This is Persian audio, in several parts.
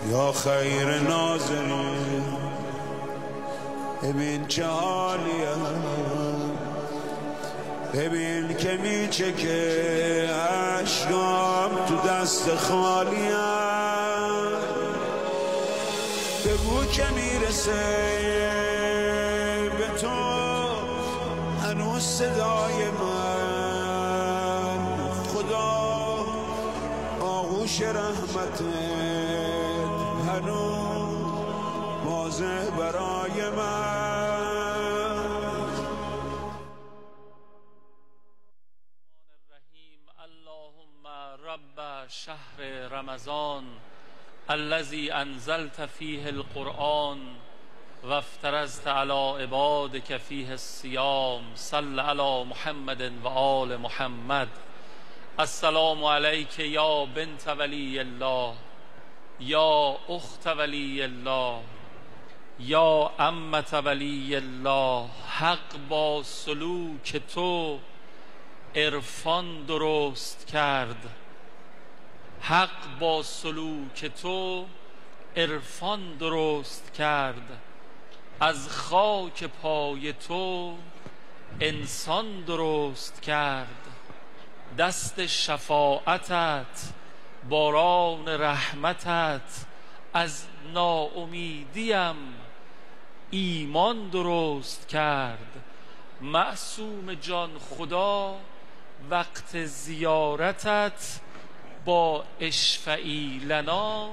یا خیر ناظرین ببین چه حالیم، ببین که میچکه اشکام تو دست خالیم، بگو که میرسه به تو هنوز صدای من، خدا آغوش رحمتت هنوز واضح برای من. اللهم رب شهر رمضان الذي انزلت فيه القرآن وافترضت على عبادك فيه الصيام صل على محمد و آل محمد. السلام عليك يا بنت ولي الله، یا اخت ولی الله، یا عمت ولی الله. حق با سلوک تو عرفان درست کرد، حق با سلوک تو عرفان درست کرد. از خاک پای تو انسان درست کرد. دست شفاعتت، باران رحمتت، از ناامیدیم ایمان درست کرد. معصوم جان خدا وقت زیارتت با اشفعی لنا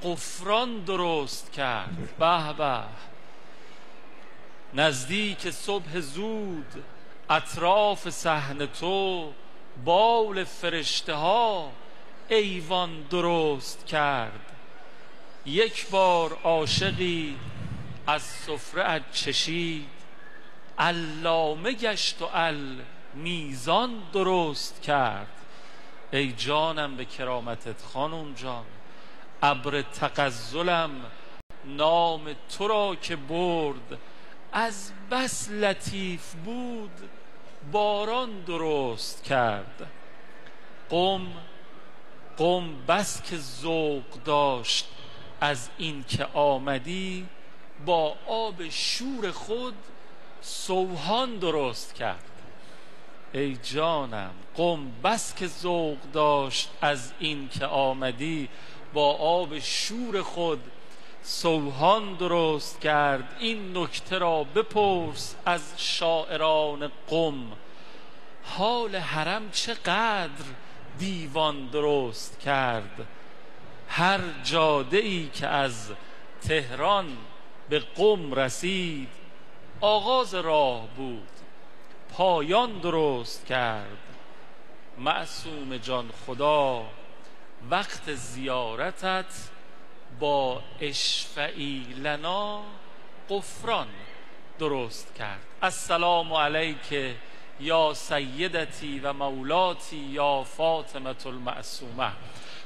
غفران درست کرد. به به، نزدیک صبح زود اطراف صحن تو بال فرشته ها ایوان درست کرد. یک بار عاشقی از سفره ات چشید، علامه گشت و میزان درست کرد. ای جانم به کرامتت خانم جان، ابر تغزلم نام تو را که برد، از بس لطیف بود باران درست کرد. قم بس که ذوق داشت از این که آمدی، با آب شور خود سوهان درست کرد. ای جانم قم بس که ذوق داشت از این که آمدی، با آب شور خود سوهان درست کرد. این نکته را بپرس از شاعران قم، حال حرم چقدر دیوان درست کرد. هر جاده ای که از تهران به قم رسید، آغاز راه بود پایان درست کرد. معصوم جان خدا وقت زیارتت با اشفعی لنا غفران درست کرد. السلام علیک یا سیدتی و مولاتی یا فاطمه المعصومه.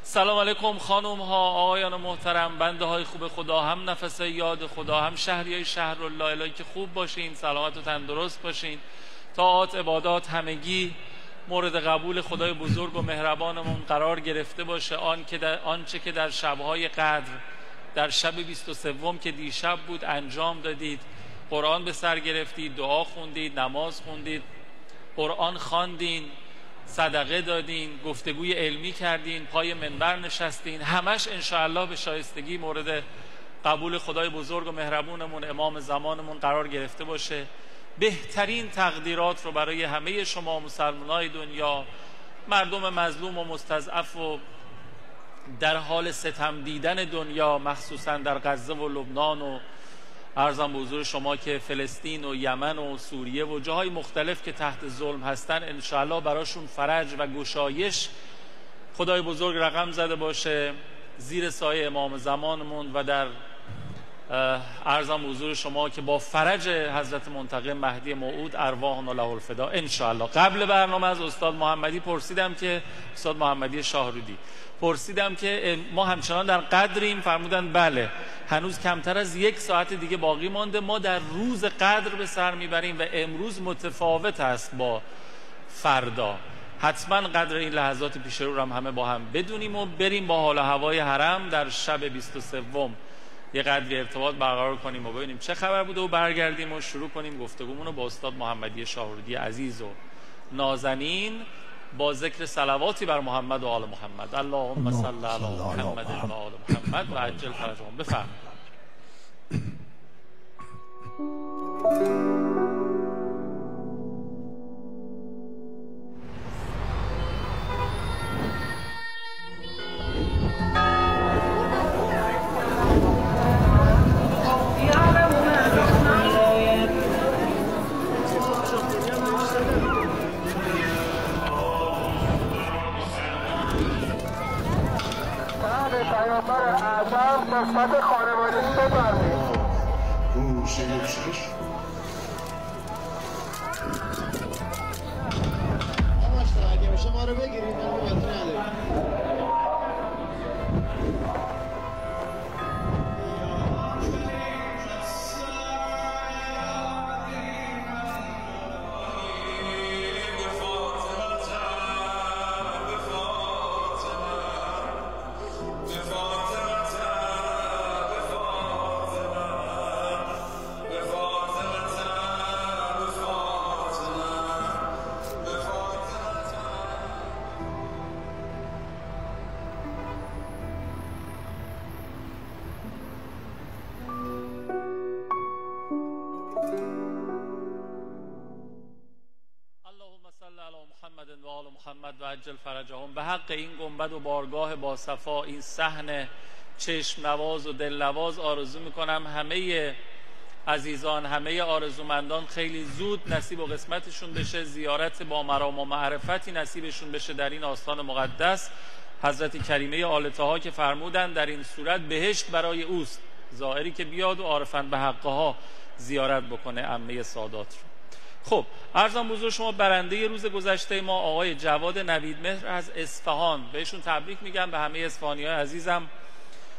سلام علیکم خانم ها، آقایان محترم، بنده های خوب خدا، هم نفس یاد خدا، هم شهری های شهر الله. الهی که خوب باشین، سلامت و تندرست باشین. طاعات عبادات همگی مورد قبول خدای بزرگ و مهربانمون قرار گرفته باشه. آنچه که در شبهای قدر، در شب 23 که دیشب بود انجام دادید، قرآن به سر گرفتید، دعا خوندید، نماز خوندید، قرآن خواندین، صدقه دادین، گفتگوی علمی کردین، پای منبر نشستین، همش انشاءالله به شایستگی مورد قبول خدای بزرگ و مهربونمون امام زمانمون قرار گرفته باشه. بهترین تقدیرات رو برای همه شما مسلمانای دنیا، مردم مظلوم و مستضعف و در حال ستم دیدن دنیا، مخصوصا در غزه و لبنان و عرضم به حضور شما که فلسطین و یمن و سوریه و جاهای مختلف که تحت ظلم هستن، انشاءالله براشون فرج و گشایش خدای بزرگ رقم زده باشه زیر سایه امام زمانمون و در عرضم به حضور شما که با فرج حضرت منتقم مهدی موعود ارواحنا له الفدا انشاءالله. قبل برنامه از استاد محمدی پرسیدم که استاد محمدی شاهرودی پرسیدم که ما همچنان در قدریم؟ فرمودن بله، هنوز کمتر از 1 ساعت دیگه باقی مانده، ما در روز قدر به سر میبریم و امروز متفاوت است با فردا. حتما قدر این لحظات پیش رو هم همه با هم بدونیم و بریم با حال و هوای حرم در شب 23 یه قدری ارتباط برقرار کنیم و ببینیم چه خبر بوده و برگردیم و شروع کنیم گفتگومون رو با استاد محمدی شاهرودی عزیز و نازنین با ذکر صلواتی بر محمد و آل محمد. اللهم صل علی محمد و آل محمد و عجل فرجهم. بفرمایید. پیامبر اعظم نسبت خانوادگی بفرمایید. اگه میشه ما رو بگیرید ما بازی نداریم. محمد و عجل فرجهم. به حق این گنبد و بارگاه با صفا، این صحن چشم نواز و دل نواز، آرزو میکنم همه عزیزان، همه آرزومندان خیلی زود نصیب و قسمتشون بشه، زیارت با مرام و معرفتی نصیبشون بشه در این آستان مقدس. حضرت کریمه آل طه که فرمودن در این صورت بهشت برای اوست، زائری که بیاد و عارفن به حقها زیارت بکنه عمه سادات رو. خب عرضم حضور شما برنده روز گذشته ما آقای جواد نویدمهر از اصفهان، بهشون تبریک میگم. به همه اصفهانی‌های عزیزم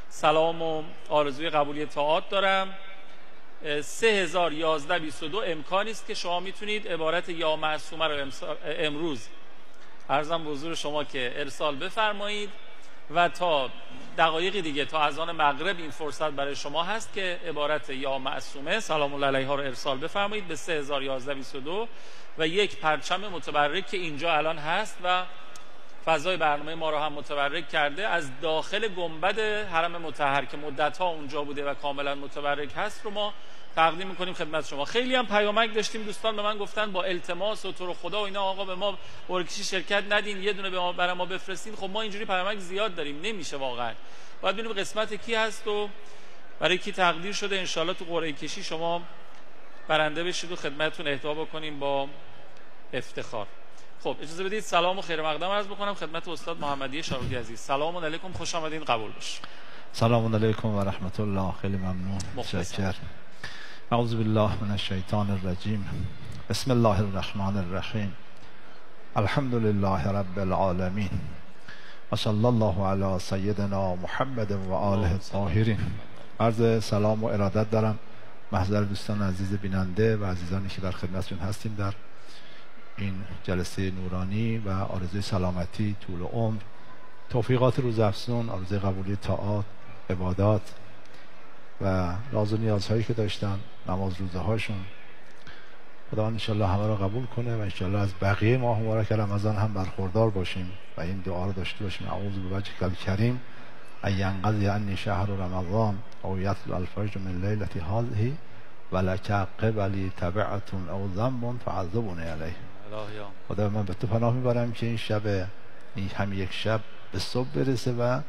سلام و آرزوی قبولی طاعات دارم. 3011-22 امکانی است که شما میتونید عبارت یا معصومه رو امروز عرضم حضور شما که ارسال بفرمایید و تا دقایقی دیگه تا اذان مغرب این فرصت برای شما هست که عبارت یا معصومه سلام الله علیها رو ارسال بفرمایید به 3011-22 و یک پرچم متبرک که اینجا الان هست و فضای برنامه ما رو هم متبرک کرده، از داخل گنبد حرم مطهر که مدت‌ها اونجا بوده و کاملا متبرک هست رو ما تقدیم می‌کنیم خدمت شما. خیلی هم پیامک داشتیم، دوستان به من گفتن با التماس و تو رو خدا و اینا آقا به ما ورکشی شرکت ندین، یه دونه به ما برای ما بفرستین. خب ما اینجوری پیامک زیاد داریم، نمیشه واقعا. باید ببینیم قسمت کی هست و برای کی تقدیر شده. ان شاءالله تو قرعه کشی شما برنده بشید و خدمتتون اهدا بکنیم با افتخار. خب اجازه بدید سلام و خیر مقدم عرض بکنم خدمت استاد محمدی شاهرودی عزیز. سلام علیکم، خوش آمدین، قبول باشه. سلام علیکم و رحمت الله. خیلی ممنون، متشکرم. اعوذ بالله من الشیطان الرجیم. بسم الله الرحمن الرحیم. الحمد لله رب العالمین و صلی الله علی سیدنا محمد و آله الطاهرین. عرض سلام و ارادت دارم محضر دوستان عزیز بیننده و عزیزانی که در خدمتشون هستیم در این جلسه نورانی و آرزوی سلامتی، طول عمر، توفیقات روزافزون، آرزوی قبولی طاعات، عبادات و راز و نیازهایی که داشتن، نماز روزه هاشون. خدا انشالله همه را قبول کنه و انشالله از بقیه ماه مبارک رمضان هم برخوردار باشیم و این دعا رو داشته باشیم: اعوذ بوجهک الکریم ان ینقضی عنی شهر رمضان او یطلع الفجر من لیلة هذه ولک قبلی تبعة او ذنب فعذبنی علیه. خدا من به تو پناه میبرم که این شب، این هم یک شب به صبح برسه و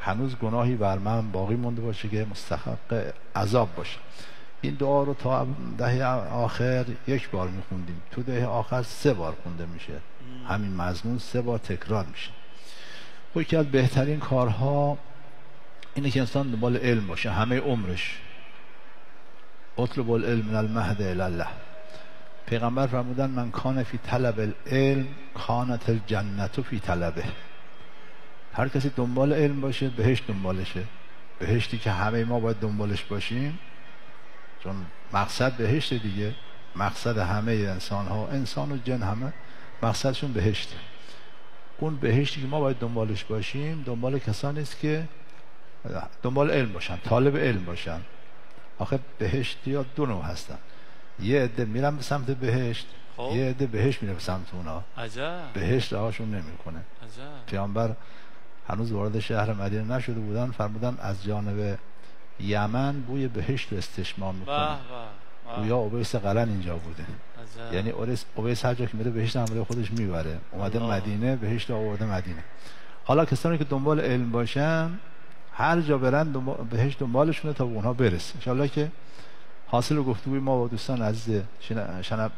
هنوز گناهی بر من باقی مونده باشه که مستحق عذاب باشه. این دعا رو تا دهه آخر یک بار میخوندیم، تو دهه آخر 3 بار خونده میشه، همین مضمون 3 بار تکرار میشه. و یکی از بهترین کارها اینه که انسان دنبال علم باشه همه عمرش. اطلب العلم من المهد الی الله. پیغمبر فرمودن من کان فی طلب العلم کانت الجنة فی طلبه. هر کسی دنبال علم باشه بهشت دنبالشه، بهشتی که همه ما باید دنبالش باشیم، چون مقصد بهشت دیگه. مقصد همه انسان ها، انسان و جن، همه مقصدشون بهشته. اون بهشتی که ما باید دنبالش باشیم دنبال کسانی است که دنبال علم باشن، طالب علم باشن. آخه بهشتی ها دو نوع هستن، یه عده میرن به سمت بهشت، یه عده بهشت میره به سمت اونا. عجب. بهشت رهاشون نمیکنه. عجب. پیامبر هنوز وارد شهر مدینه نشده بودن، فرمودن از جانب یمن بوی بهشت رو استشمام میکنه. گویا اویس قرن اینجا بوده. عجب. یعنی اویس هر جا که میره بهشت همراه خودش میبره. اومده مدینه، بهشت آورده مدینه. حالا کسانی که دنبال علم باشن هر جا برن بهشت دنبالشونه تا به اونها برسه. انشالله که حاصل گفتگوی ما با دوستان عزیز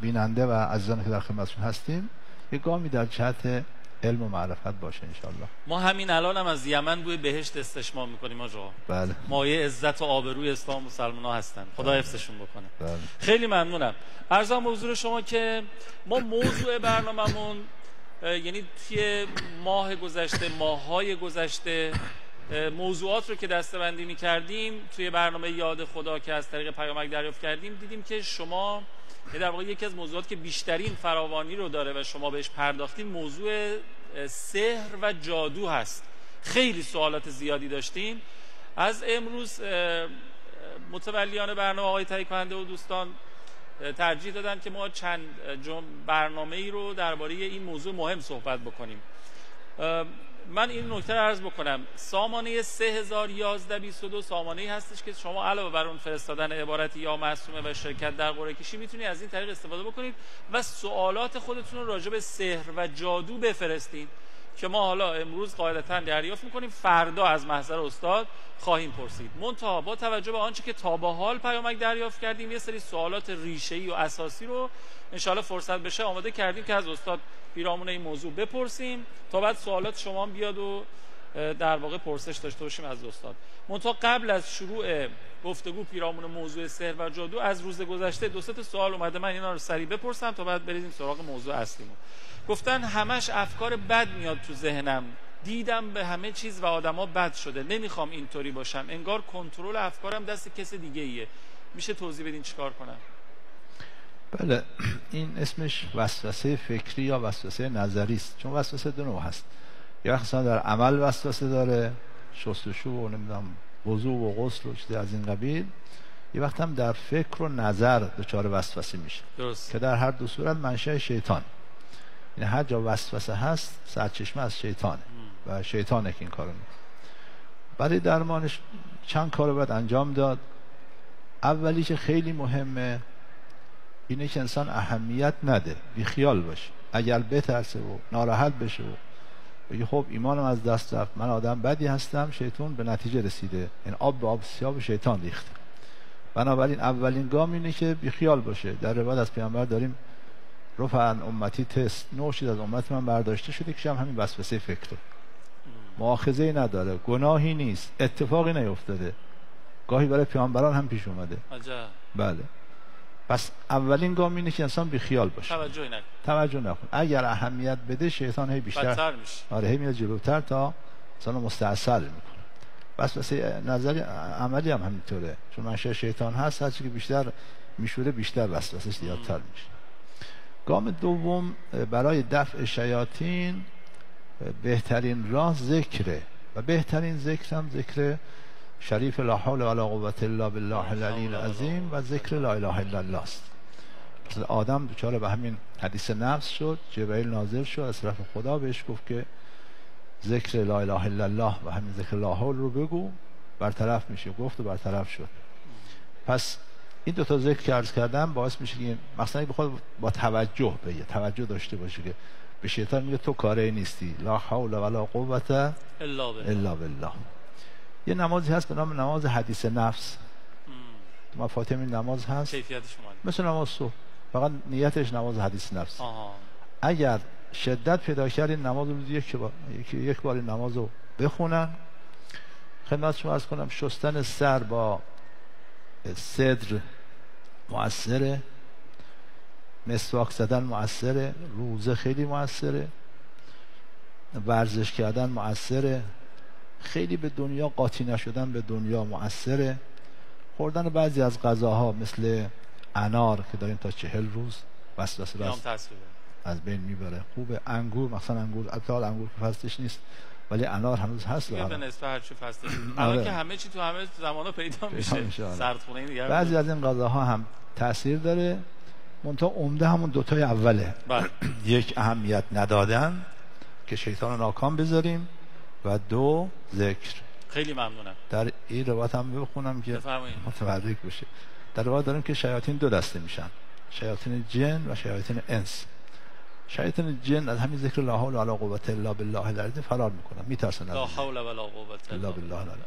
بیننده و عزیزانی که در خدمتشون هستیم یه گامی در جهت علم و معرفت باشه انشالله. ما همین الان هم از یمن بوی بهشت استشمام میکنیم آقا. بله. مایه عزت و آبروی اسلام و مسلمان‌ها هستن. خدا حفظشون بکنه. بله. خیلی ممنونم. عرضم به حضور شما که ما موضوع برنامه‌مون یعنی توی ماه‌های گذشته موضوعات رو که دسته‌بندی می‌کردیم توی برنامه یاد خدا که از طریق پیامک دریافت کردیم، دیدیم که شما در واقع یکی از موضوعاتی که بیشترین فراوانی رو داره و شما بهش پرداختین موضوع سحر و جادو هست. خیلی سوالات زیادی داشتیم. از امروز متولیان برنامه آقای تهیه کننده و دوستان ترجیح دادن که ما چند برنامه‌ای رو درباره این موضوع مهم صحبت بکنیم. من این نکته رو عرض بکنم، سامانه 301122 سامانه‌ای هستش که شما علاوه بر اون فرستادن عبارت یا معصومه و شرکت در قرعه کشی میتونید از این طریق استفاده بکنید و سوالات خودتون رو راجع به سحر و جادو بفرستین که ما حالا امروز قاعدتاً دریافت میکنیم، فردا از محضر استاد خواهیم پرسید. منتها با توجه به آنچه که تا به حال پیامک دریافت کردیم یه سری سوالات ریشه‌ای و اساسی رو انشالله فرصت بشه آماده کردیم که از استاد پیرامون این موضوع بپرسیم تا بعد سوالات شما بیاد و در واقع پرسش داشته باشیم از استاد. منتها قبل از شروع گفتگو پیرامون موضوع سحر و جادو از روز گذشته دو سه تا سوال اومده، من اینا رو سریع بپرسم تا بعد بریم سراغ موضوع اصلیمون. گفتن همش افکار بد میاد تو ذهنم، دیدم به همه چیز و آدما بد شده، نمیخوام اینطوری باشم، انگار کنترل افکارم دست کس دیگه ایه. میشه توضیح بدین چیکار کنم؟ بله، این اسمش وسوسه فکری یا وسوسه نظری است، چون وسوسه دو نوع هست. یا مثلا در عمل وسوسه داره، شستشو و نمیدونم وضو و غسل و چیزی از این قبیل. یه وقت هم در فکر و نظر دچار وسوسه میشه. درست. که در هر دو صورت منشأ شیطان. یعنی هر جا وسوسه هست سرچشمه از شیطانه و شیطانه که این کارو میکنه. برای درمانش چند کارو باید انجام داد. اولی که خیلی مهمه اینه که انسان اهمیت نده، بی خیال باشه. اگر بترسه و ناراحت بشه و بگه خب ایمانم از دست رفت، من آدم بدی هستم، شیطان به نتیجه رسیده، این آب به آب سیاه به شیطان ریخته. بنابراین اولین گام اینه که بی خیال باشه. در روایت از پیامبر داریم رفع عن امتی تست، نوشید از امت من برداشته شده که همین وسوسه فکره. مؤاخذه‌ای نداره، گناهی نیست، اتفاقی نیفتاده، گاهی برای پیامبران هم پیش اومده. عجب. بله. پس اولین گام اینه که انسان بی خیال باشه، توجه نکن. اگر اهمیت بده شیطان هی بیشتر بدتر میشه. آره، هی میاد جلوتر تا انسان مستعصل میکنه. وسوسه نظری عملی هم همینطوره، چون منشأ شیطان هست، هرچی که بیشتر میشوره بیشتر وسوسه‌اش زیادتر میشه. گام دوم برای دفع شیاطین بهترین راه ذکره و بهترین ذکر هم ذکر شریف لا حول ولا قوة الا بالله العلی العظیم و ذکر لا اله الا الله است. مثل آدم دچار به همین حدیث نفس شد، جبرئیل نازل شد از طرف خدا بهش گفت که ذکر لا اله الا الله و همین ذکر لا حول رو بگو، برطرف میشه. گفت و برطرف شد. پس این دو تا ذکر که عرض کردم باعث میشه که مثلا بخواد با توجه بگه، توجه داشته باشه که به شیطان میگه تو کاری نیستی، لا حول ولا قوة الا بالله. یه نمازی هست به نام نماز حدیث نفس. تو مفاتیح این نماز هست مثل نماز صبح، فقط نیتش نماز حدیث نفس. اگر شدت پیدا کردین نماز رو یک بار این نماز رو بخونن. خدمت شما عرض کنم شستن سر با صدر مؤثره، مسواک زدن مؤثره، روزه خیلی مؤثره، ورزش کردن مؤثره، خیلی به دنیا قاطی نشدن به دنیا مؤثره، خوردن بعضی از غذاها مثل انار که داریم تا 40 روز وسوسه از بین میبره. خوبه. انگور مثلا، انگور که فصلش نیست ولی انار هنوز هست. به نسبت هر چی فصلش الان که همه چی تو همه زمانا پیدا میشه. سردخونه دیگه بعضی از این غذاها هم تاثیر داره، منتها عمده همون دوتای اوله. یک، اهمیت ندادن که شیطان ناکام بذاریم، و دو، ذکر. خیلی ممنونم. در این روایت هم بخونم که متبرک بشه. در روایت داریم که شیاطین دو دسته میشن، شیاطین جن و شیاطین انس. شیاطین جن از همین ذکر لا حول ولا قوة الا بالله العظیم فرار میکنن، میترسن. لا حول ولا قوة الا بالله العظیم.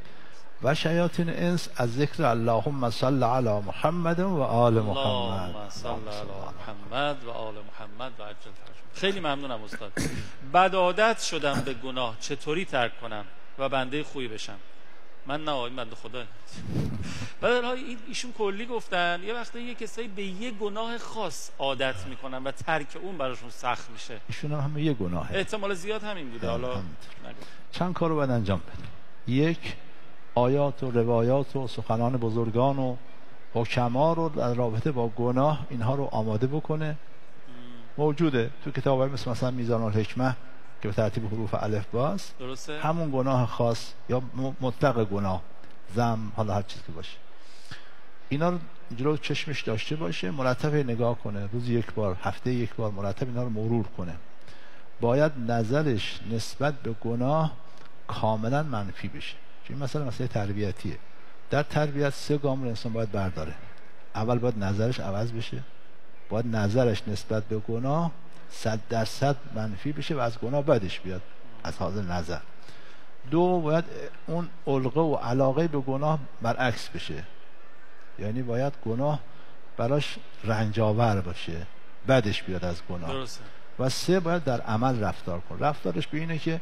و شیاطین انس از ذکر اللهم صل علی محمد و آل محمد. اللهم صل علی محمد و آل محمد و عجل فرجهم. خیلی ممنونم استاد. بد عادت شدم به گناه، چطوری ترک کنم و بنده خوبی بشم؟ من نه، این بنده خدا. بعد ایشون کلی گفتن یه وقتا یه کسایی به یه گناه خاص عادت میکنن و ترک اون براشون سخت میشه. ایشون هم یه گناهه، احتمال زیاد همین بوده. حالا چند کارو باید انجام بده. یک، آیات و روایات و سخنان بزرگان و حکما رو در رابطه با گناه اینها رو آماده بکنه. موجوده تو کتاب‌های مثلا میزان الحکمه که به ترتیب حروف الف باز، درسته؟ همون گناه خاص یا مطلق گناه، ذم، حالا هر چیزی که باشه، اینا رو جلو چشمش داشته باشه، مرتب نگاه کنه، روز یک بار، هفته یک بار مرتب اینا رو مرور کنه. باید نظرش نسبت به گناه کاملا منفی بشه. چون مثلا تربیتیه، در تربیت 3 گام رو انسان باید برداره. اول باید نظرش عوض بشه، باید نظرش نسبت به گناه 100% منفی بشه و از گناه بدش بیاد از حاضر نظر. 2، باید اون علقه و علاقه به گناه برعکس بشه، یعنی باید گناه براش رنجاور باشه، بدش بیاد از گناه. درسته. و 3، باید در عمل رفتار کن. رفتارش به اینه که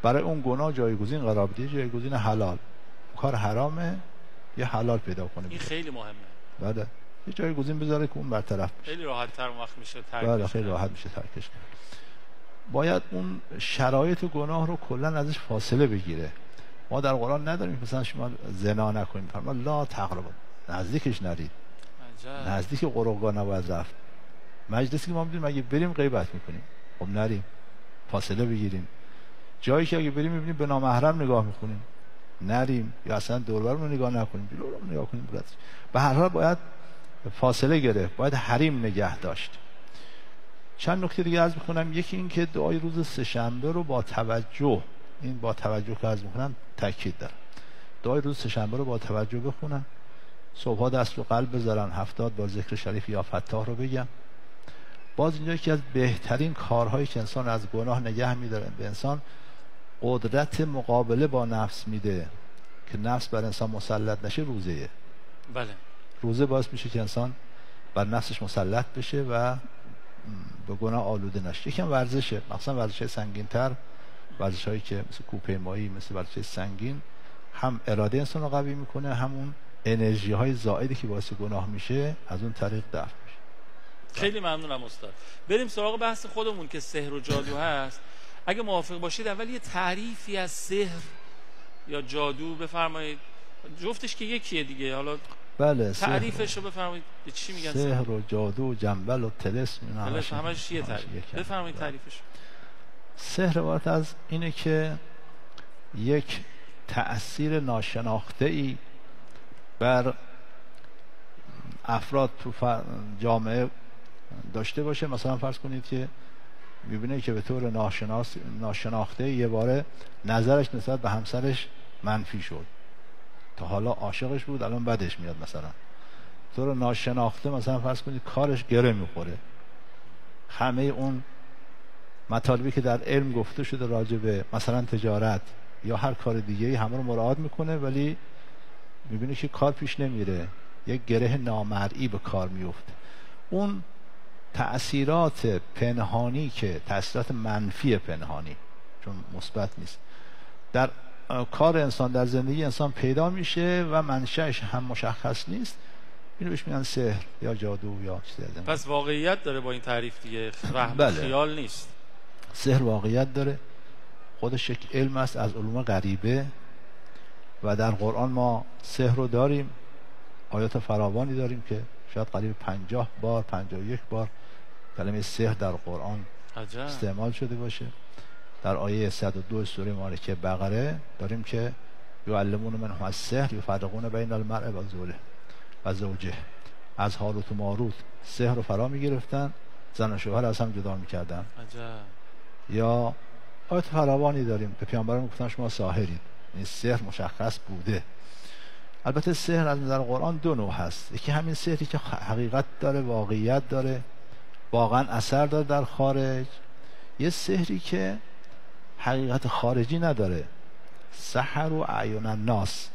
برای اون گناه جایگزین قرار بده، جایگزین حلال. کار حرامه یه حلال پیدا کنه. این خیلی مهمه. بله، یه جایگزین بذاره که اون برطرف بشه. خیلی راحت تر وقت میشه ترکش. بله، خیلی راحت میشه ترکش کنه. باید اون شرایط گناه رو کلا ازش فاصله بگیره. ما در قرآن نداریم مثلا شما زنا نکنید، فرما لا تقربوا، نزدیکش نرید. نزدیک قرآن نباید رفت. مجلسی که ما میدونیم اگه بریم غیبت میکنیم، خب نریم، فاصله بگیریم. جایی که اگه بریم میبینیم به نامحرم نگاه میکنیم، نریم، یا اصلا دور و بر رو نگاه نکنیم، جلو رو نگاه کنیم. به هر حال باید فاصله گرفت، باید حریم نگه داشت. چند نکته دیگه عرض میکنم. یکی این که دعای روز سه‌شنبه رو با توجه، این با توجه که عرض میکنم تاکید دارم، دعای روز سه‌شنبه رو با توجه بخونن، صبحا دست رو قلب بذارن، 70 بار ذکر شریف یا فتاح رو بگم. باز اینجا یکی از بهترین کارهایی که انسان از گناه نگه میداره، به انسان قدرت مقابله با نفس میده که نفس بر انسان مسلط نشه، روزه. بله، روزه باعث میشه که انسان بر نفسش مسلط بشه و به گناه آلوده نشه. یکم ورزشه، مثلا ورزش‌های سنگین‌تر، ورزش‌هایی که مثل کوهپیمایی، مثل ورزش سنگین، هم اراده انسان رو قوی میکنه، همون انرژی‌های زائدی که باعث گناه میشه از اون طریق دفع میشه. خیلی ممنونم استاد. بریم سراغ بحث خودمون که سحر و جادو هست. اگه موافق باشید اول یه تعریفی از سحر یا جادو بفرمایید. جفتش که یکیه دیگه، حالا بله، تعریفش رو بفرمایید. چی میگن سحر و جادو و جنبل و طلسم، اینا همش یه تعریف. بفرمایید تعریفش. سحر عبارت از اینه که یک تأثیر ناشناخته‌ای بر افراد تو جامعه داشته باشه. مثلا فرض کنید که میبینه که به طور ناشناخته یه باره نظرش نسبت به همسرش منفی شد، تا حالا عاشقش بود الان بدش میاد. مثلا طور ناشناخته مثلا فرض کنید کارش گره میخوره، همه اون مطالبی که در علم گفته شده راجع به مثلا تجارت یا هر کار دیگه‌ای همه رو مراعات میکنه، ولی میبینه که کار پیش نمیره، یک گره نامرئی به کار میفته. اون تأثیرات پنهانی که تأثیرات منفی پنهانی، چون مثبت نیست، در کار انسان، در زندگی انسان پیدا میشه و منشأش هم مشخص نیست، اینو بهش میگن سحر یا جادو یا چیزی از این. پس واقعیت داره با این تعریف دیگه، وهم بله. خیال نیست. سحر واقعیت داره، خودش یک علم است از علوم غریبه و در قرآن ما سحر رو داریم، آیات فراوانی داریم که شاید قریب 50 بار 51 بار کلمه سحر در قرآن استعمال شده باشه. در آیه 102 سوره مبارکه بقره داریم که یعلمون منهم السحر یفرقون بین المرء و زوجه. از هاروت و ماروت سحر رو فرا میگرفتن، زن و شوهر از هم جدا میکردن. یا آیت فراوانی داریم به پیامبران گفتن شما ساحرید. این سحر مشخص بوده. البته سحر از نظر قرآن دو نوع هست. یکی همین سحری که حقیقت داره، واقعیت داره، واقعا اثر داره در خارج. یه سحری که حقیقت خارجی نداره، سحر و اعین الناس.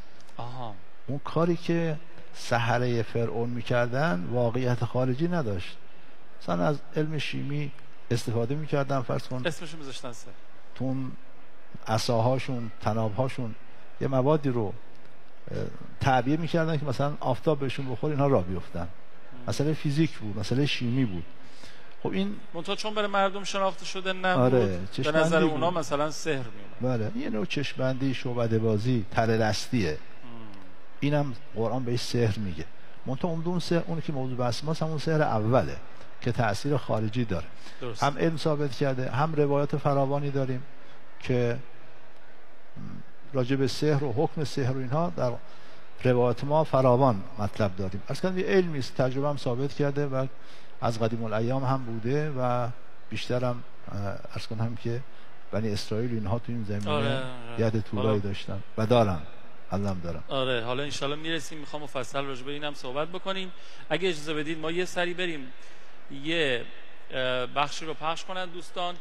اون کاری که سحره فرعون میکردن واقعیت خارجی نداشت. مثلا از علم شیمی استفاده میکردن، فرض کن اسمشون میذاشتن سحر، تون عصاهاشون، تنابهاشون یه موادی رو تعبیه میکردن که مثلا آفتاب بهشون بخور اینها راه بیفتن. مسئله فیزیک بود، مسئله شیمی بود. خب این منتها چون برای مردم شناخته شده نبود، به نظر اونا مثلا سحر میومد. بله، یه نوع چشم‌بندی، شعبده بازی، تره‌دستی. اینم قرآن بهش سحر میگه. منتها اون سحر، اون که موضوع بحث ماست، همون سحر اوله که تأثیر خارجی داره. درست. هم علم ثابت کرده، هم روایات فراوانی داریم که راجع به سحر و حکم سحر و اینها در روایات ما فراوان مطلب داریم. اصلا یه علمی است، تجربه هم ثابت کرده و از قدیم الایام هم بوده و بیشترم عرض کنم که بنی اسرائیل اینها تو این زمینه ید طولایی داشتن و دارن، علم دارن. آره، حالا انشالله میرسیم، میخوام مفصل راجع به اینم صحبت بکنیم. اگه اجازه بدید ما یه سری بریم یه بخشی رو پخش کنن دوستان.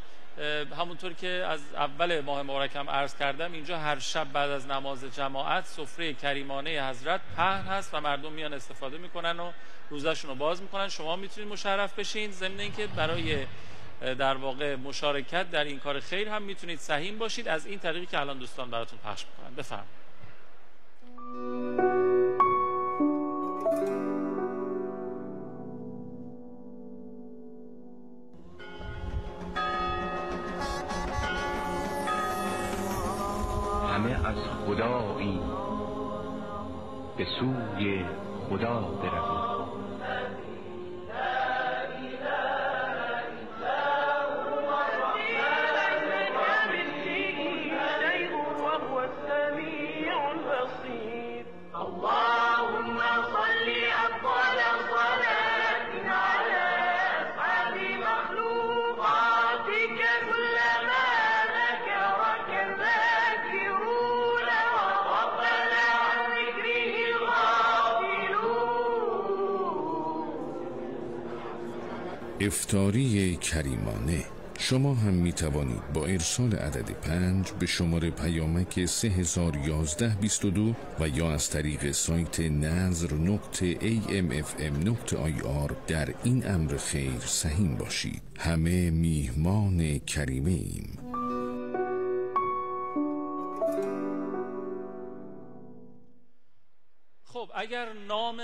همونطور که از اول ماه مبارک هم عرض کردم، اینجا هر شب بعد از نماز جماعت سفره کریمانه حضرت پهن هست و مردم میان استفاده میکنن و روزشون رو باز میکنن. شما میتونید مشرف بشین، ضمن اینکه برای در واقع مشارکت در این کار خیر هم میتونید سهیم باشید از این طریقی که الان دوستان براتون پخش میکنن. بفرمایید. همه از خدایی به سوی خدا برویم. افطاری کریمانه. شما هم می توانید با ارسال عدد 5 به شماره پیامک 301122 و یا از طریق سایت nazr.amfm.ir در این امر خیر سهیم باشید. همه میهمان کریمه ایم. خب اگر نام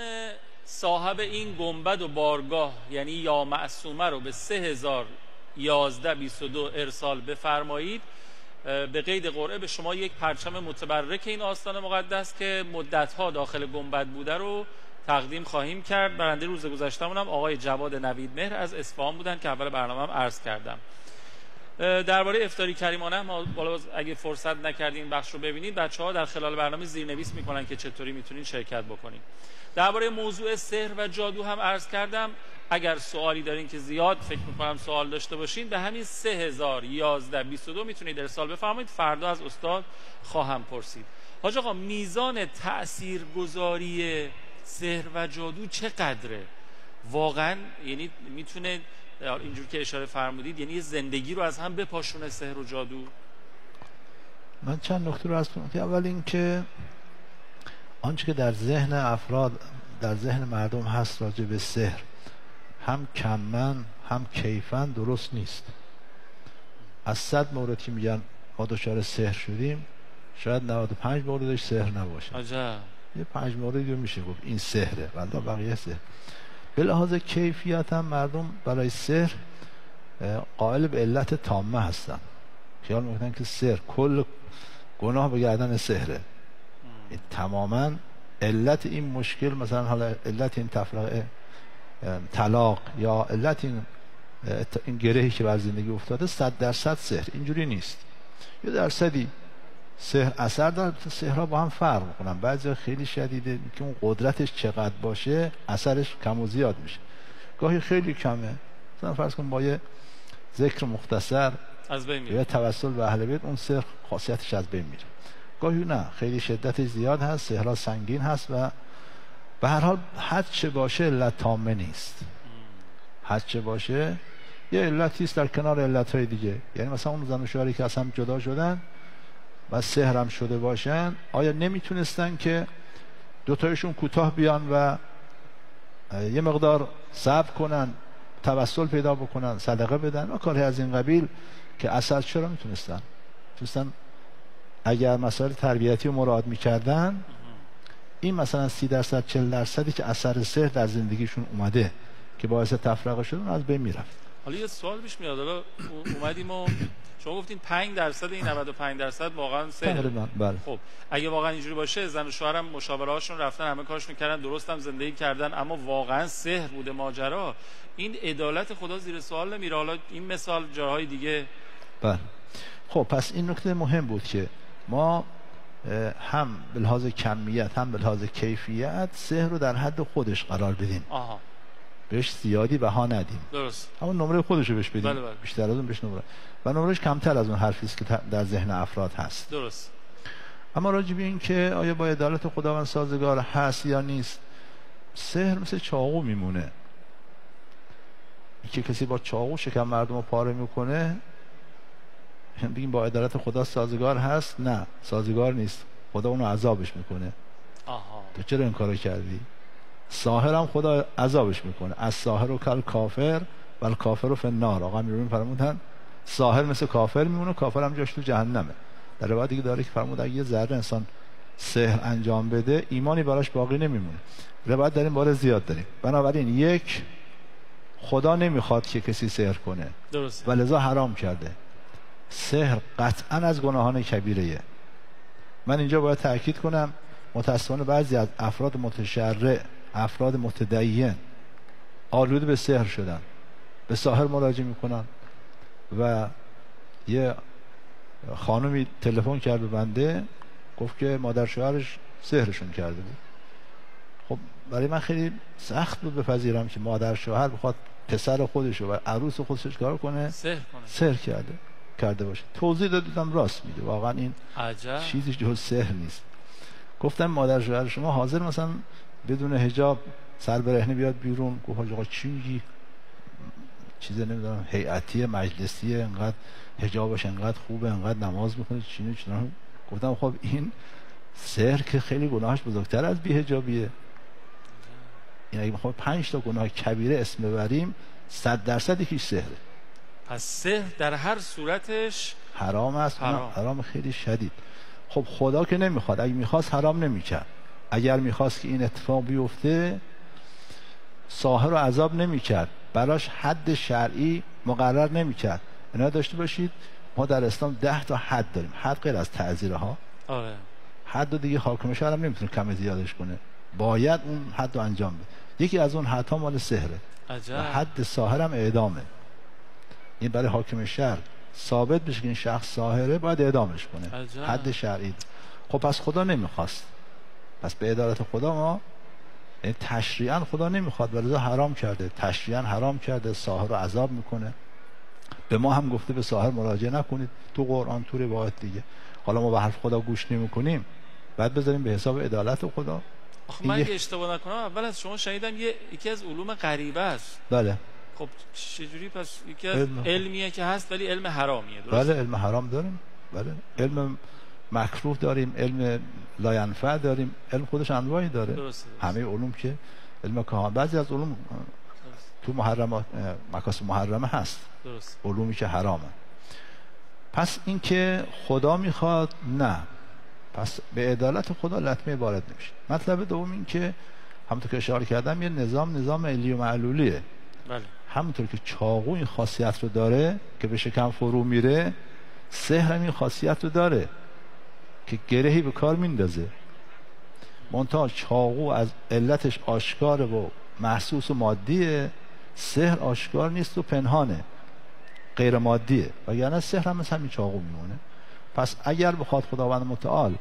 صاحب این گنبد و بارگاه یعنی یا معصومه رو به 301122 ارسال بفرمایید، به قید قرعه به شما یک پرچم متبرک این آستان مقدس که مدت‌ها داخل گنبد بوده رو تقدیم خواهیم کرد. برنده روز گذشته‌مون هم آقای جواد نویدمهر از اصفهان بودن که اول برنامه هم عرض کردم. درباره افطاری کریمانه ما بالا اگه فرصت نکردین بخش رو ببینید، بچه‌ها در خلال برنامه زیرنویس میکنن که چطوری میتونین شرکت بکنید. درباره موضوع سحر و جادو هم عرض کردم. اگر سوالی دارین که زیاد فکر میکنم سوال داشته باشین، به همین 301122 میتونید ارسال بفرمایید. فردا از استاد خواهم پرسید. حاج آقا، میزان تاثیرگذاری سحر و جادو چقدره؟ واقعا یعنی میتونه اینجور که اشاره فرمودید یعنی زندگی رو از هم بپاشونه سحر و جادو؟ من چند نکته رو عرض کنم. اول این که آنچه که در ذهن افراد، در ذهن مردم هست راجع به سحر، هم کمن هم کیفن درست نیست. از 100 مورد که میگن ما دچار سحر شدیم، شاید 95 موردش سحر نباشه. عجب. یه 5 موردی رو میشه گفت این سحره، ولی بقیه سحر. به لحاظ کیفیت هم مردم برای سحر قائل به علت تامه هستن. خیال میکنن که سحر کل گناه به گردن سحره. تماما علت این مشکل، مثلا حالا علت این تفرقه طلاق یا علت این این گرهی که بر زندگی افتاده 100% سحر. اینجوری نیست. یه درصدی سحر اثر داره. سحرها با هم فرق میکنن. بعضی خیلی شدیده که اون قدرتش چقدر باشه اثرش کم و زیاد میشه. گاهی خیلی کمه، مثلا فرض کن با یه ذکر مختصر از بین میره یا توسل به اهل بیت اون سحر خاصیتش از بین میره. گاهی نه، خیلی شدتش زیاد هست، سحرها سنگین هست و به هر حال حد چه باشه علت تامه نیست. حد چه باشه یه علتی است در کنار علتهای دیگه. یعنی مثلا اون زن و شوهری که اصلا جدا شدن و سحر هم شده باشن، آیا نمیتونستن که دوتایشون کوتاه بیان و یه مقدار صبر کنن، توسل پیدا بکنن، صدقه بدن و کاری از این قبیل که اثر چرا میتونستن اگر مسائل تربیتی رو مراعات میکردن این مثلا 30% 40% که اثر سحر در زندگیشون اومده که باعث تفرقه شدن از بین میرفت. حالا یه سوال پیش میاد، حالا اومدیم و شما گفتین 5% این 95% واقعا سحر. تقریبا بله. خب اگه واقعا اینجوری باشه، زن و شوهرم مشاوره هاشون رفتن، همه کارشون کردن، درست هم زندگی کردن، اما واقعا سحر بوده ماجرا، این عدالت خدا زیر سوال نمیره؟ حالا این مثال جاهای دیگه. بله. خب پس این نکته مهم بود که ما هم به لحاظ کمیت هم به لحاظ کیفیت سحر رو در حد خودش قرار بدیم. آها. بهش زیادی بها ندیم. درست. همون نمره خودش رو بهش بدیم. بله بله. بیشتر از اون بهش نمره و نمرهش کمتر از اون حرفی است که در ذهن افراد هست. درست. اما راجع به این که آیا با عدالت خداوند سازگار هست یا نیست، سحر مثل چاقو میمونه. که کسی با چاقو شکم مردم رو پاره میکنه بگیم با عدالت خدا سازگار هست؟ نه، سازگار نیست. خدا اونو عذابش میکنه. آها. تو چرا این کارو کردی؟ ساحر هم خدا عذابش میکنه. از ساحر و کل کافر و کافر و فنار. آقا میرون فرمودن ساحر مثل کافر میمونه، کافر هم جاش تو جهنمه. در روایت دیگه داره که فرمود اگه یه ذره انسان سحر انجام بده ایمانی براش باقی نمیمونه. روایت در این باره زیاد داریم. بنابراین یک، خدا نمیخواد که کسی سحر کنه. درست. و لذا حرام کرده. سحر قطعا از گناهان کبیره. من اینجا باید تأکید کنم متاسفانه بعضی از افراد متشرع، افراد متدین آلوده به سحر شدن، به ساحر مراجعه میکنن. و یه خانمی تلفن کرد به بنده، گفت که مادر شوهرش سحرشون کرده بود. خب برای من خیلی سخت بود بپذیرم که مادر شوهر بخواد پسر خودشو و عروس خودش کار کنه، سحر کرده باشه. توضیح دادم راست میگه، واقعا این عجب. چیزی جز سحر نیست. گفتم مادر شوهر شما حاضر مثلا بدون حجاب سر برهنه بیاد بیرون؟ گفت آقا چی میگی؟ چیزی نمیدونم هیئتی مجلسی انقدر حجابش انقدر خوبه، انقدر نماز میخونه، چی نه. گفتم خب این سحر که خیلی گناهش بزرگتر از بی‌حجابیه. این اگه بخوام 5 تا گناه کبیره اسم ببریم 100% یکیش سحره. پس سحر در هر صورتش حرام است. حرام خیلی شدید. خب خدا که نمیخواد، اگه میخواست حرام نمیکرد. اگر میخواست که این اتفاق بیفته ساحر رو عذاب نمیکرد، براش حد شرعی مقرر نمیکرد. اینا داشته باشید ما در اسلام 10 تا حد داریم. حد غیر از تعزیرها. آره. حد دیگه حاکم شهر هم نمیتونه کم زیادش کنه، باید اون حد رو انجام بده. یکی از اون حدها مال سحره. عجب. و حد ساحر هم اعدامه. این برای حاکم شهر ثابت بشه که این شخص ساحره باید اعدامش کنه. عجب. حد شرعی. خب پس خدا نمیخواست، پس به عدالت خدا ما تشریعاً خدا نمیخواد ولی حرام کرده. تشریعاً حرام کرده، ساحر رو عذاب میکنه. به ما هم گفته به ساحر مراجعه نکنید تو قرآن، تو روایت دیگه. حالا ما به حرف خدا گوش نمیکنیم، بعد بذاریم به حساب عدالت خدا. آخه من اگه اشتباه نکنم اول از شما شنیدم یکی از علوم غریبه است. بله. خب چجوری پس یکی از علمیه که هست ولی علم حرامیه؟ درست؟ بله علم حرام داریم. بله علم مکروه داریم، علم لاینفع داریم. علم خودش انواعی داره. درست. همه علوم که علم کهان، بعضی از علوم تو محرمات مکاسب محرمه هست. درست. علومی که حرامه. پس این که خدا میخواد نه، پس به عدالت خدا لطمه وارد نمیشه. مطلب دوم این که همونطور که اشاره کردم یه نظام علی و معلولیه. بله. همونطور که چاقو این خاصیت رو داره که به شکم فرو میره، سحر این خاصیت رو داره که گرهی به کار میندازه. منتها چاقو از علتش آشکاره و محسوس و مادیه، سحر آشکار نیست و پنهانه، غیر مادیه، وگرنه سحر هم مثل همین چاقو میمونه. پس اگر بخواد خداوند متعال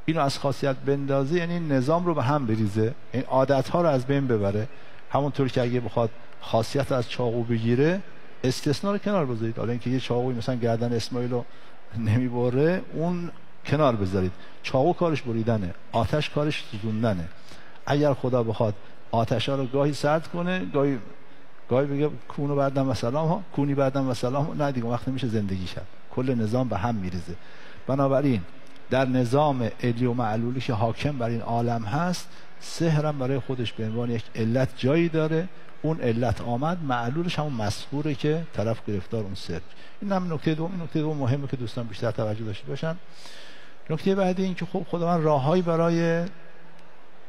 اینو از خاصیت بندازه، یعنی نظام رو به هم بریزه، این عادت ها رو از بین ببره، همونطور که اگه بخواد خاصیت از چاقو بگیره، استثناء رو کنار بذارید. حالا اینکه یه چاقوی مثلا گردن اسماعیل رو نمیبره، اون کنار بذارید. چاقو کارش بریدنه، آتش کارش سوزوندنه. اگر خدا بخواد آتش ها رو گاهی سرد کنه، گاهی بگه کونو بردم و سلام ها، کونی بردم و سلام ها، نه دیگه وقت نمیشه زندگی کرد، کل نظام به هم میریزه. بنابراین در نظام علی و معلولی که حاکم بر این عالم هست، سحر هم برای خودش به عنوان یک علت جایی داره. اون علت آمد، معلولش همون مسحوره که طرف گرفتار اون سحر. این هم نکته دوم. این نکته دوم مهمه که دوستان بیشتر توجه داشته باشن. نکته بعدی این که خب خداوند راههایی برای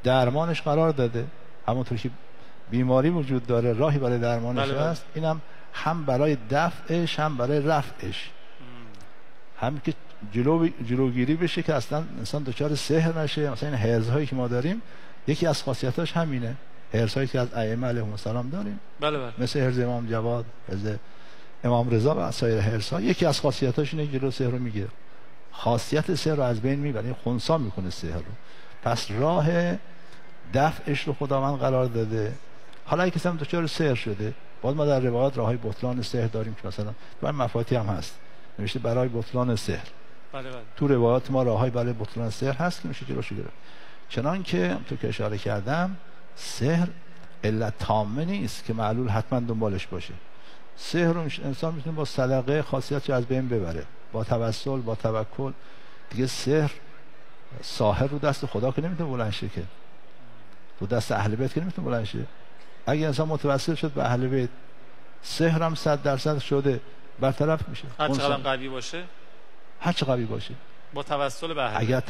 درمانش قرار داده. همونطور که بیماری وجود داره، راهی برای درمانش هست، اینم هم برای دفعش هم برای رفعش، هم که جلوگیری بشه که اصلا انسان دچار سحر نشه. مثلا این حرزهایی که ما داریم، یکی از خاصیتاش همینه. حرزهایی که از ائمه علیهم السلام داریم، مثل حرز امام جواد، حرز امام رضا و سایر حرزها، یکی از خاصیتاش اینه جلو سحر رو میگیره، خاصیت سحر رو از بین میبره، این خنثی میکنه سحر رو. پس راه دفعش رو خداوند قرار داده. حالا اگه کسی هم دچار سحر شده، باز ما در روایات راههای بطلان سحر داریم که مثلا تو این مفاتی هم هست نوشته برای بطلان سحر. تو روایات ما راههای برای بطلان سحر هست که میشه جلوش گرفت. چنان که تو که اشاره کردم، سحر علت تامه نیست که معلول حتما دنبالش باشه. سحر رو انسان میتونه با صدقه خاصیتش از بین ببره، با توسل، با توکل. دیگه سحر ساحر رو دست خدا که نمیتونه بلند شه، که رو دست اهل بیت که نمیتونه بلند شه. اگه انسان متوسل شد به اهل بیت، سحر هم 100% شده، برطرف میشه. هر چقدر قوی باشه، هر چقدر قوی باشه، با توسل به اهل بیت. اگر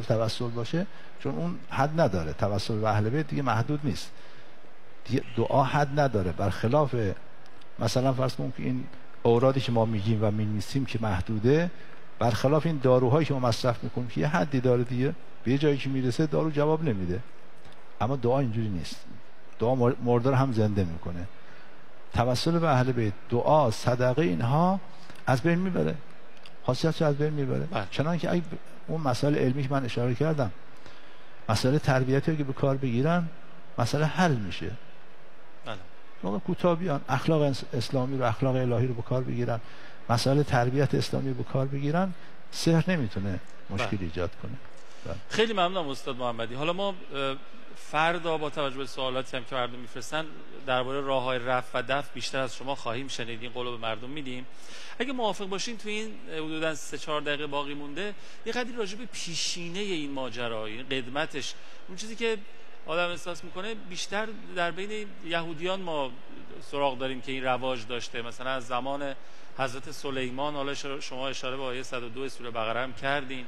توسل باشه، چون اون حد نداره. توسل به اهل بیت دیگه محدود نیست، دیگه دعا حد نداره. برخلاف مثلا فرض کنیم که این اورادی که ما میگیم و می‌نویسیم که محدوده، برخلاف این داروهایی که ما مصرف میکنیم که یه حدی داره دیگه، به جایی که میرسه دارو جواب نمیده. اما دعا اینجوری نیست. دعا مرده رو هم زنده میکنه. توسل به اهل بیت، دعا، صدقه، اینها از بین میبره، خاصیتش از بین میبره. چنانکه اگه اون مسائل علمی که من اشاره کردم، مسائل تربیتی که به کار بگیرن، مسئله حل میشه. موقع کوتاه بیان اخلاق اسلامی رو، اخلاق الهی رو به کار بگیرن، مسائل تربیت اسلامی رو به کار بگیرن، سحر نمیتونه مشکل ایجاد کنه. خیلی ممنونم استاد محمدی. حالا ما فردا با توجه به سوالاتی هم که مردم میفرستن درباره راههای رفع و دفع بیشتر از شما خواهیم شنید. این قولو به مردم میدیم. اگه موافق باشین تو این حدوداً 3-4 دقیقه باقی مونده یه قدری راجع به پیشینه این ماجرا، این قدمتش، اون چیزی که آدم احساس میکنه بیشتر در بین یهودیان ما سراغ داریم که این رواج داشته. مثلا از زمان حضرت سلیمان، حالا شما اشاره به آیه 102 سوره بقره هم کردین،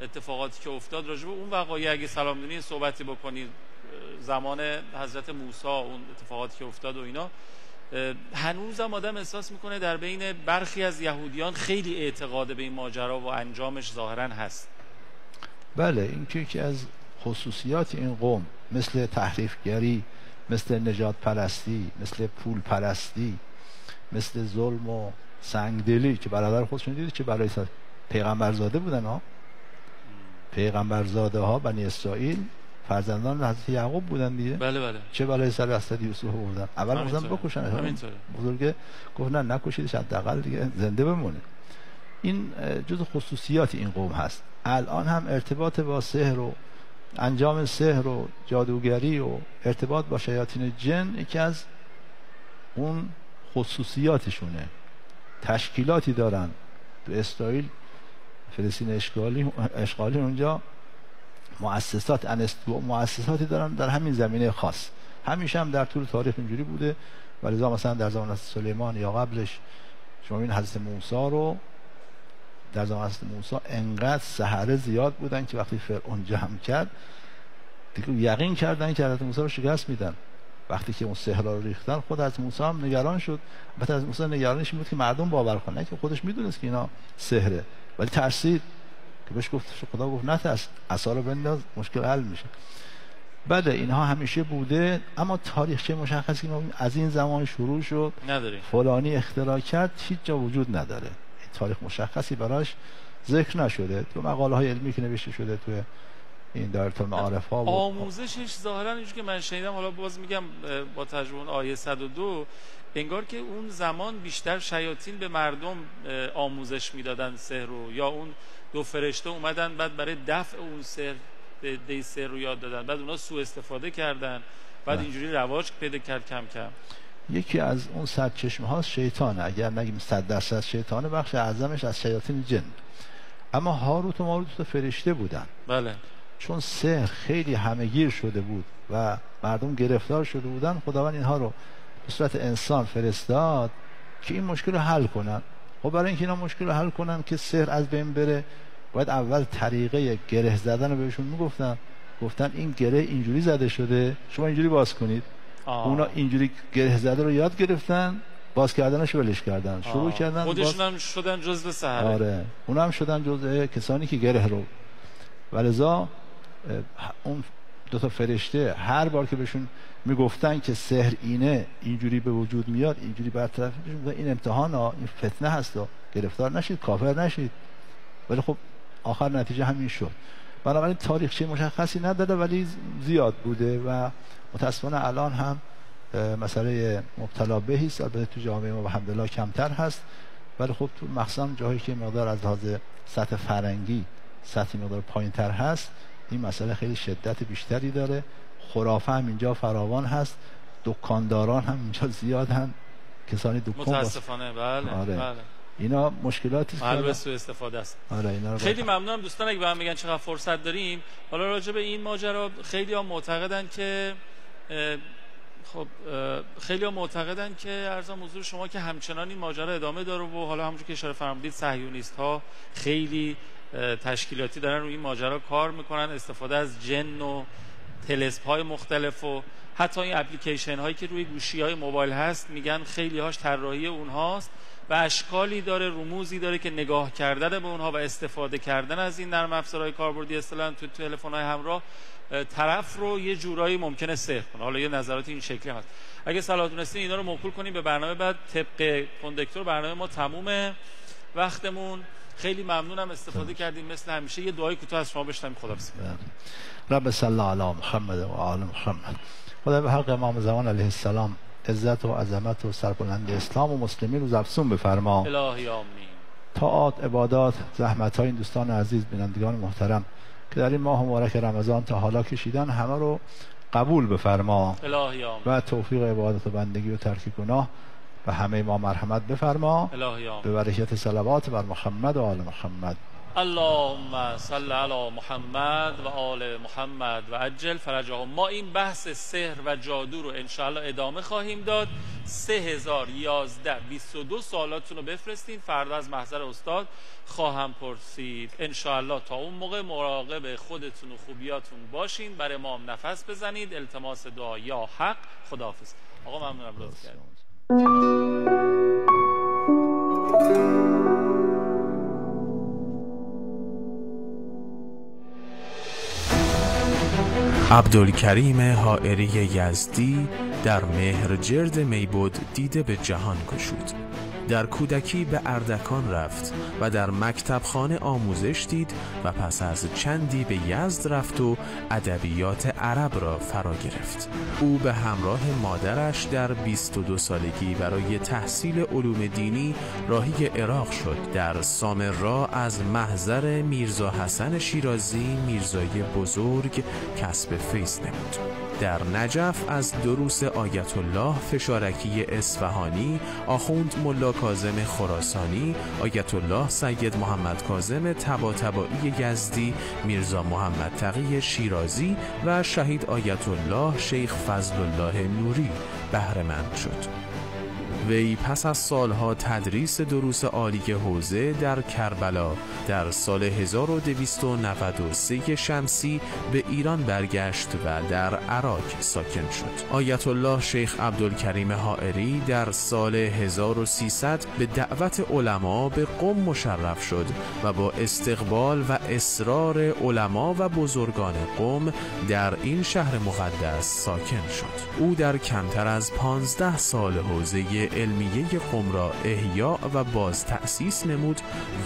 اتفاقاتی که افتاد راجع به اون وقایع اگه سلام دونین صحبتی بکنید، زمان حضرت موسی اون اتفاقاتی که افتاد و اینا، هنوزم آدم احساس میکنه در بین برخی از یهودیان خیلی اعتقاد به این ماجرا و انجامش ظاهرا هست. بله، این که یکی از خصوصیات این قوم، مثل تحریفگری، مثل نجات پرستی، مثل پول پرستی، مثل ظلم و سنگدلی که برادر خودشون دیدید چه برای پیغمبرزاده بودن ها. پیغمبرزاده ها بنی اسرائیل فرزندان حضرت یعقوب بودن دیگه. بله. چه برای سر حضرت یوسف بردن. اول مثلا بکشن، بزرگ گفت نه نکشیدش، حداقل دیگه زنده بمونه. این جزء خصوصیات این قوم هست. الان هم ارتباط با سحر و انجام سحر و جادوگری و ارتباط با شیاطین جن یکی از اون خصوصیاتشونه. تشکیلاتی دارن تو اسرائیل، فلسطین اشغالی اونجا مؤسساتی دارن در همین زمینه خاص. همیشه هم در طول تاریخ اینجوری بوده. ولذا مثلا در زمان سلیمان یا قبلش شما این حضرت موسی رو، در زمان حضرت موسی انقدر سحره زیاد بودن که وقتی فرعون جمع کرد دیگه یقین کردن که حضرت موسی رو شکست میدن. وقتی که اون سحر رو ریختن، خود حضرت موسی هم نگران شد. البته از موسی نگرانش این بود که مردم باور کنن، که خودش میدونست که اینا سحره، ولی ترسید که بهش گفت، خدا گفت نترس، عصا رو بنداز، مشکل حل میشه. بله اینها همیشه بوده، اما تاریخچه مشخصی از این زمان شروع شد نداریم، فلانی اختراع کرد، هیچ جا وجود نداره. تاریخ مشخصی براش ذکر نشده. تو مقاله های علمی که نوشته شده تو این دایره المعارف ها آموزشش ظاهرا اینجوری که من شنیدم، حالا باز میگم با تجربه آیه 102، انگار که اون زمان بیشتر شیاطین به مردم آموزش میدادن سحر رو، یا اون دو فرشته اومدن بعد برای دفع اون سحر دی سحر رو یاد دادن، بعد اونا سوء استفاده کردن، بعد اینجوری رواج پیدا کرد کم کم. یکی از اون سرچشمه ها شیطانه، اگر نگیم 100% شیطانه، بخش اعظمش از شیاطین جن. اما هاروت و ماروت فرشته بودن. بله. چون سحر خیلی همهگیر شده بود و مردم گرفتار شده بودن، خداوند اینها رو به صورت انسان فرستاد که این مشکل رو حل کنن. خب برای اینکه اینا مشکل رو حل کنن که سحر از بین بره، باید اول طریقه گره زدن رو بهشون میگفتن. گفتن این گره اینجوری زده شده، شما اینجوری باز کنید. اونا اینجوری گره زده رو یاد گرفتن، باز کردنش ولش کردن، شروع کردن خودشون هم شدن جزء سحر. آره اونا هم شدن جزء کسانی که گره رو. ولذا اون دو تا فرشته هر بار که بهشون میگفتن که سحر اینه، اینجوری به وجود میاد، اینجوری برطرف میشه، این امتحان ها، این فتنه هست، گرفتار نشید، کافر نشید. ولی خب آخر نتیجه همین شد. بنابراین تاریخچه مشخصی نداره ولی زیاد بوده و متاسفانه الان هم مسئله مبتلا بهی است. البته تو جامعه ما الحمدلله کمتر هست، ولی خب تو مخصوصا جایی که مقدار از لحاظ سطح فرنگی سطح مقدار پایین‌تر هست، این مسئله خیلی شدت بیشتری داره. خرافه هم اینجا فراوان هست، دکانداران هم اینجا زیادن، کسانی دکان متاسفانه. بله آره. بله. اینا مشکلاتی معلومه سوء استفاده است. آره اینا خیلی ممنونم دوستان اگه به هم میگن چقدر فرصت داریم. حالا راجع به این ماجرا خیلی ها معتقدن که خیلی ها معتقدن که عرضم حضور شما که همچنان این ماجرا ادامه داره و حالا همونجور که اشاره فرمودید صهیونیست ها خیلی تشکیلاتی دارن روی این ماجرا کار میکنن، استفاده از جن و تلسپ های مختلف و حتی این اپلیکیشن هایی که روی گوشی های موبایل هست میگن خیلی هاش طراحی اونهاست و اشکالی داره، رموزی داره که نگاه کردن به اونها و استفاده کردن از این نرم افزارهای کاربردی اصطلاحاً تو تلفن‌های همراه طرف رو یه جورایی ممکنه سحر کنه. حالا یه نظرات این شکلی هست. اگه صلاح دونستین اینا رو موکول کنیم به برنامه بعد طبق کندکتور برنامه ما تمومه. وقتمون خیلی ممنونم استفاده کردیم. مثل همیشه یه دعای کوتاه از شما بشنویم. خداحافظ. رب صلی علی محمد و آل محمد. خدا به حق امام زمان علیه السلام عزت و عظمت و سربلند اسلام و مسلمین روز افزون بفرما. الهی آمین. طاعات، عبادات، زحمت های این دوستان عزیز، بینندگان محترم که در این ماه مبارک رمضان تا حالا کشیدن همه رو قبول بفرما. الهی آمین. و توفیق عبادت و بندگی و ترک گناه و همه ما مرحمت بفرما. الهی آمین. به برکت صلوات بر محمد و آل محمد. اللهم صل علی محمد و آل محمد و عجل فرجهم. ما این بحث سحر و جادو رو انشاءالله ادامه خواهیم داد. 3011 22 سوالاتتون رو بفرستین، فردا از محضر استاد خواهم پرسید انشاءالله. تا اون موقع مراقب خودتون و خوبیاتون باشین، برای ما هم نفس بزنید. التماس دعا یا حق. خداحافظ. آقا ممنونم لطف کردید. عبدالکریم حائری یزدی در مهرجرد میبد دیده به جهان گشود. در کودکی به اردکان رفت و در مکتبخانه آموزش دید و پس از چندی به یزد رفت و ادبیات عرب را فرا گرفت. او به همراه مادرش در 22 سالگی برای تحصیل علوم دینی راهی عراق شد. در سامرا از محضر میرزا حسن شیرازی میرزای بزرگ کسب فیض نمود. در نجف از دروس آیت الله فشارکی اصفهانی، آخوند ملا کاظم خراسانی، آیت الله سید محمد کاظم طباطبایی یزدی، میرزا محمد تقی شیرازی و شهید آیت الله شیخ فضل الله نوری بهره مند شد. وی پس از سالها تدریس دروس عالی حوزه در کربلا در سال 1293 شمسی به ایران برگشت و در عراق ساکن شد. آیت الله شیخ عبدالکریم حائری در سال 1300 به دعوت علما به قم مشرف شد و با استقبال و اصرار علما و بزرگان قم در این شهر مقدس ساکن شد. او در کمتر از 15 سال حوزه علمیه قم را احیا و باز تأسیس نمود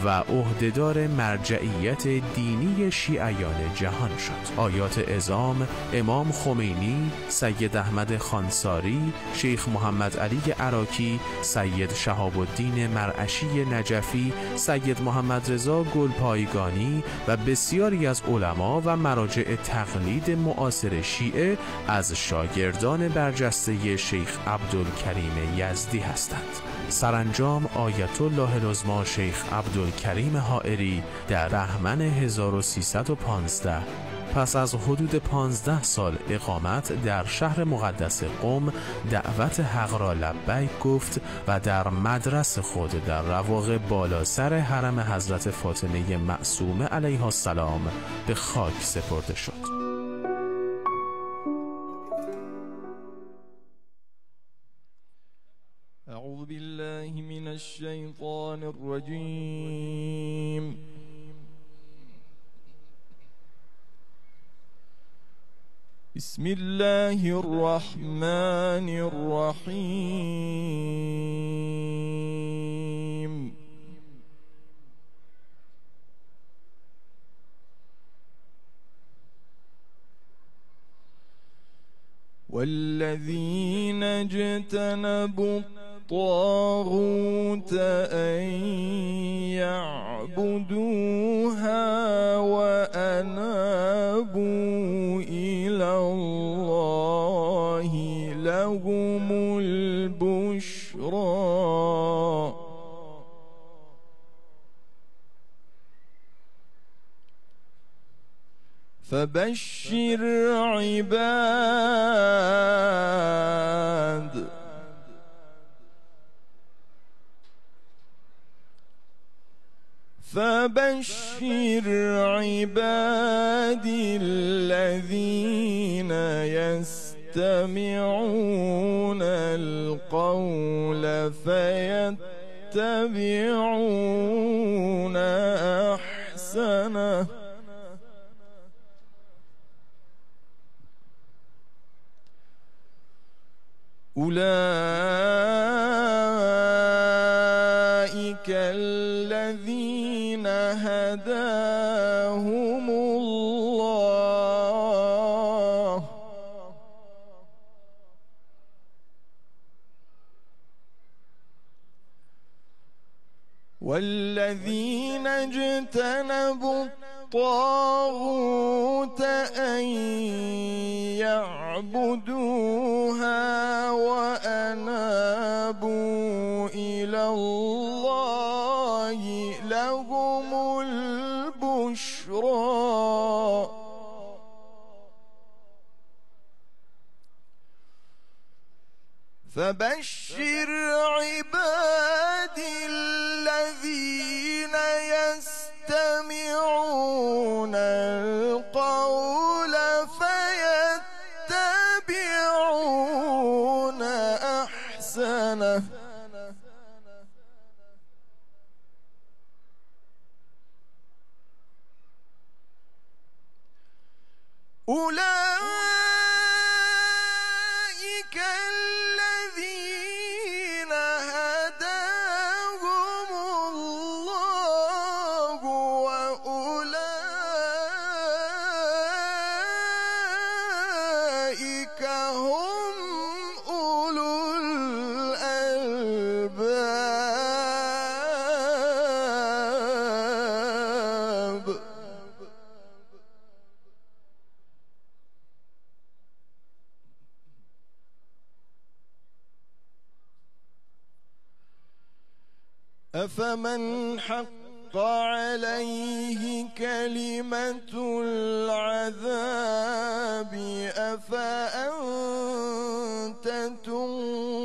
و عهدهدار مرجعیت دینی شیعیان جهان شد. آیات اعظام امام خمینی، سید احمد خانساری، شیخ محمد علی عراقی، سید شهاب الدین مرعشی نجفی، سید محمد رضا گلپایگانی و بسیاری از علما و مراجع تقلید معاصر شیعه از شاگردان برجسته شیخ عبدالکریم یزدی هستند. سرانجام آیت الله العظمی شیخ عبدالکریم حائری در بهمن 1315 پس از حدود 15 سال اقامت در شهر مقدس قم دعوت حق را لبیک گفت و در مدرس خود در رواق بالا سر حرم حضرت فاطمه معصومه علیها السلام به خاک سپرده شد. اعوذ بالله من الشیطان الرجیم. بسم الله الرحمن الرحیم. والذین اجتنبوا الطاغوت أن يعبدوها وأنابوا إلى الله لهم البشرى فبشر عباد فبشر عبادي الذين يستمعون القول فيتبعون أحسنه أولئك الذين هداهم الله والذين اجتنبوا الطاغوت أن يعبدوها وأنابوا إلى الله لهم البشرى فبشر عبادي الذين يستمعون القول فيتبعون أحسنه أولئك الذين هداهم الله وأولئك هم أولو الألباب أفمن حق عليه كلمة العذاب أفأنت تنقذ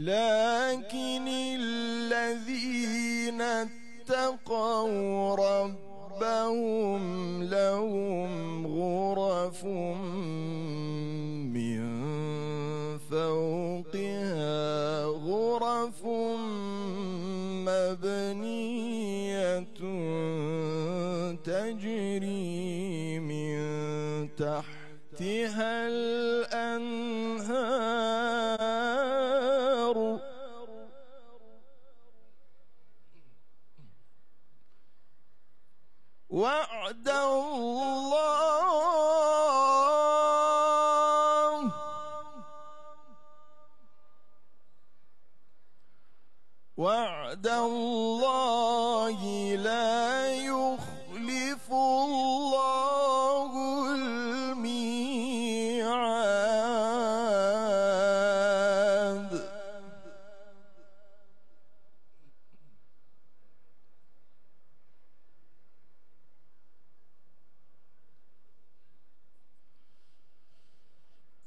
لكن الذين اتقوا ربهم لهم غرف من فوقها غرف مبنية تجري من تحتها الأنهار وعد الله لا يخلف الله الميعاد.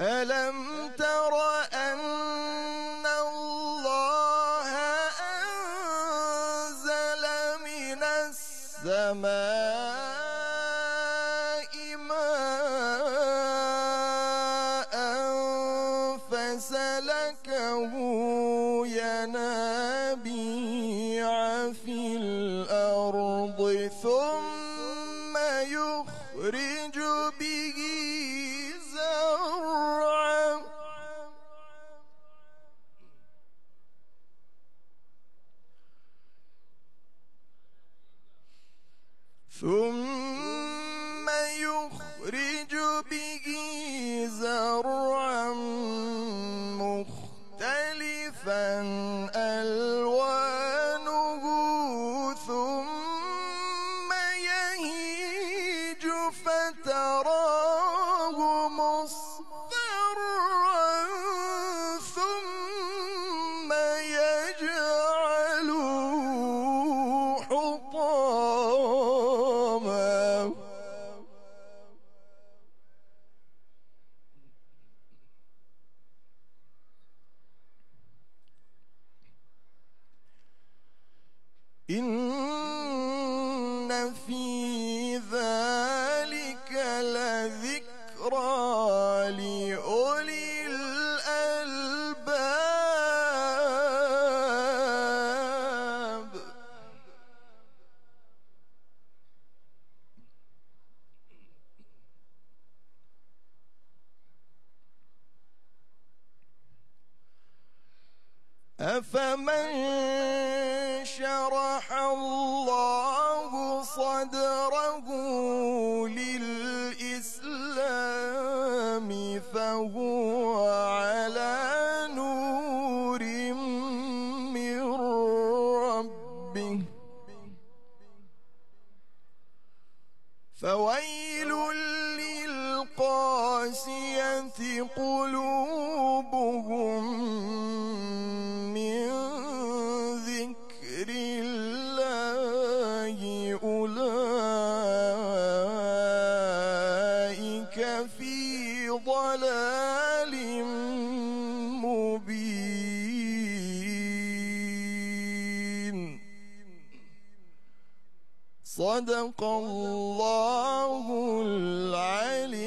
ألم تر أن الله أنزل من السماء ماء فسلكه ينابيع في الأرض ثم يخرج به زرعا مختلفا ألوانه ثم يهيج فتراه مصفرا ثم يجعله حطاما إن في ذلك لذكرى لأولي الألباب. أفمن شرح الله صدره للإسلام فهو على نور من ربه فويل للقاسية قلوبهم من ذكر الله أولئك في ضلال مبين. صدق الله العلي